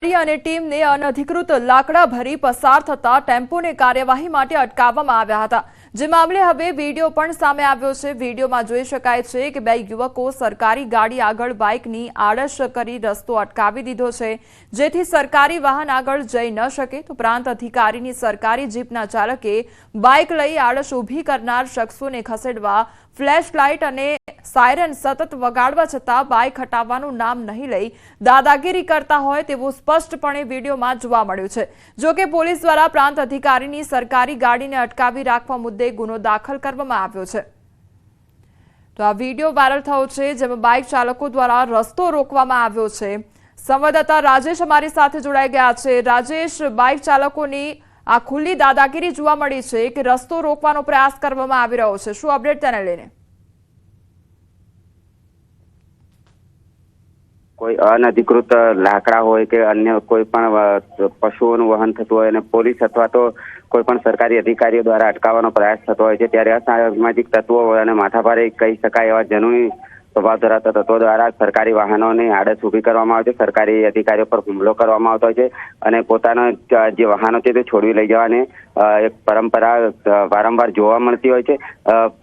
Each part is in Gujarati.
અને ટીમને અનધિકૃત લાકડા ભરી પસાર થતા ટેમ્પોને કાર્યવાહી માટે અટકાવવામાં આવ્યા હતા। જે મામલે હવે વિડીયો પણ સામે આવ્યો છે। વિડીયોમાં જોઈ શકાય છે કે બે યુવકો સરકારી ગાડી આગળ બાઇકની આડશ કરી રસ્તો અટકાવી દીધો છે, જેથી સરકારી વાહન આગળ જઈ ન શકે। તો પ્રાંત અધિકારીની સરકારી જીપના ચાલકે બાઇક લઈ આડશ ઊભી કરનાર શખ્સોને ખસેડવા ફ્લેશ લાઇટ અને સાયરન સતત વગાડવા છતાં બાઇક હટાવવાનું નામ નહીં લઈ દાદાગીરી કરતા હોય તેવું સ્પષ્ટપણે વિડીયોમાં જોવા મળ્યું છે। જો કે પોલીસ દ્વારા પ્રાંત અધિકારીની સરકારી ગાડીને અટકાવી રાખવા મુદ્દે ગુનો દાખલ કરવામાં આવ્યો છે। તો આ વિડીયો વાયરલ થયો છે, જેમાં બાઇક ચાલકો દ્વારા રસ્તો રોકવામાં આવ્યો છે। સંવાદદાતા રાજેશ અમારી સાથે જોડાઈ ગયા છે। રાજેશ, બાઇક ચાલકોની આ ખુલ્લી દાદાગીરી જોવા મળી છે કે રસ્તો રોકવાનો પ્રયાસ કરવામાં આવી રહ્યો છે, શું અપડેટ તેને લઈને? કોઈ અનધિકૃત લાકડા હોય કે અન્ય કોઈ પણ પશુઓનું વહન થતું હોય અને પોલીસ અથવા તો કોઈ પણ સરકારી અધિકારીઓ દ્વારા અટકાવવાનો પ્રયાસ થતો હોય છે, ત્યારે અસામાજિક તત્વો અને માથાભારે કહી શકાય એવા જનૂની સ્વભાવ ધરાવતા તત્વો દ્વારા સરકારી વાહનોની આડશ ઊભી કરવામાં આવે છે, સરકારી અધિકારીઓ પર હુમલો કરવામાં આવતો હોય છે અને પોતાના જે વાહનો છે તે છોડવી લઈ જવાની એક પરંપરા વારંવાર જોવા મળતી હોય છે।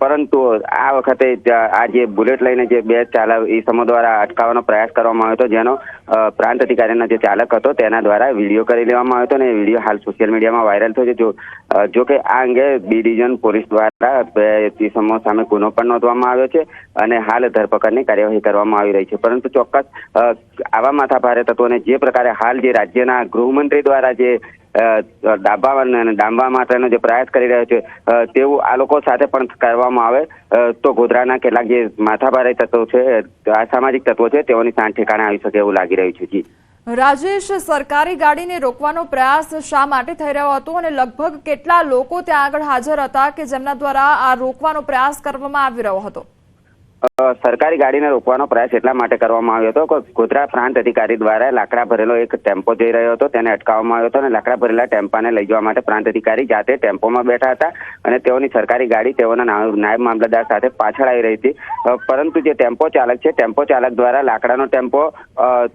પરંતુ આ વખતે આ જે બુલેટ લઈને જે બે ઈસમો દ્વારા અટકાવવાનો પ્રયાસ કરવામાં આવ્યો હતો, જેનો પ્રાંત અધિકારીનો જે ચાલક હતો તેના દ્વારા વિડીયો કરી લેવામાં આવ્યો હતો અને વિડીયો હાલ સોશિયલ મીડિયામાં વાયરલ થયો છે। જો કે આ અંગે બી ડિવિઝન પોલીસ દ્વારા બે ઈસમો સામે ગુનો પણ નોંધવામાં આવ્યો છે અને હાલ ધરપકડની કાર્યવાહી કરવામાં આવી રહી છે। પરંતુ ચોક્કસ આવા માથાભારે તત્વોને જે પ્રકારે હાલ જે રાજ્યના ગૃહમંત્રી દ્વારા જે ડામવા માટેનો જે પ્રયાસ કરી રહ્યો છે, તેવું આ લોકો સાથે પણ કરવામાં આવે તો ગોધરાના કેટલાક જે માથાભારે તત્વો છે, અસામાજિક તત્વો છે, તેઓની સાંઠ ઠેકાણે આવી શકે એવું લાગી રહ્યું છે। જી રાજેશ, સરકારી ગાડીને રોકવાનો પ્રયાસ શા માટે થઈ રહ્યો હતો અને લગભગ કેટલા લોકો ત્યાં આગળ હાજર હતા કે જેમના દ્વારા આ રોકવાનો પ્રયાસ કરવામાં આવી રહ્યો હતો? સરકારી ગાડીને રોકવાનો પ્રયાસ એટલા માટે કરવામાં આવ્યો હતો કે ગોધરા પ્રાંત અધિકારી દ્વારા લાકડા ભરેલો એક ટેમ્પો જઈ રહ્યો હતો, તેને અટકાવવામાં આવ્યો હતો અને લાકડા ભરેલા ટેમ્પાને લઈ જવા માટે પ્રાંત અધિકારી જાતે ટેમ્પોમાં બેઠા હતા અને તેઓની સરકારી ગાડી તેઓના નાયબ મામલતદાર સાથે પાછળ આવી રહી હતી। પરંતુ જે ટેમ્પો ચાલક છે, ટેમ્પો ચાલક દ્વારા લાકડાનો ટેમ્પો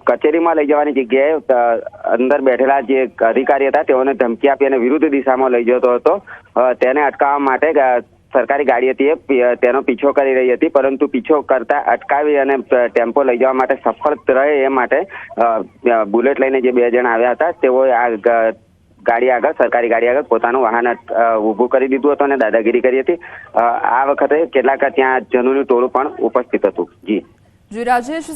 કચેરીમાં લઈ જવાની જગ્યાએ અંદર બેઠેલા જે અધિકારી હતા તેઓને ધમકી આપી અને વિરુદ્ધ દિશામાં લઈ જતો હતો। તેને અટકાવવા માટે સરકારી ગાડી હતી તેનો પીછો કરી રહી હતી, પરંતુ પીછો કરતા અટકાવી અને ટેમ્પો લઈ જવા માટે સફળ રહે એ માટે બુલેટ લઈને જે બે જણ આવ્યા હતા તેઓએ આ ગાડી આગળ, સરકારી ગાડી આગળ પોતાનું વાહન ઊભું કરી દીધું હતું અને દાદાગીરી કરી હતી। આ વખતે કેટલાક ત્યાં જનૂનું ટોળું પણ ઉપસ્થિત હતું। જી રાજેશ,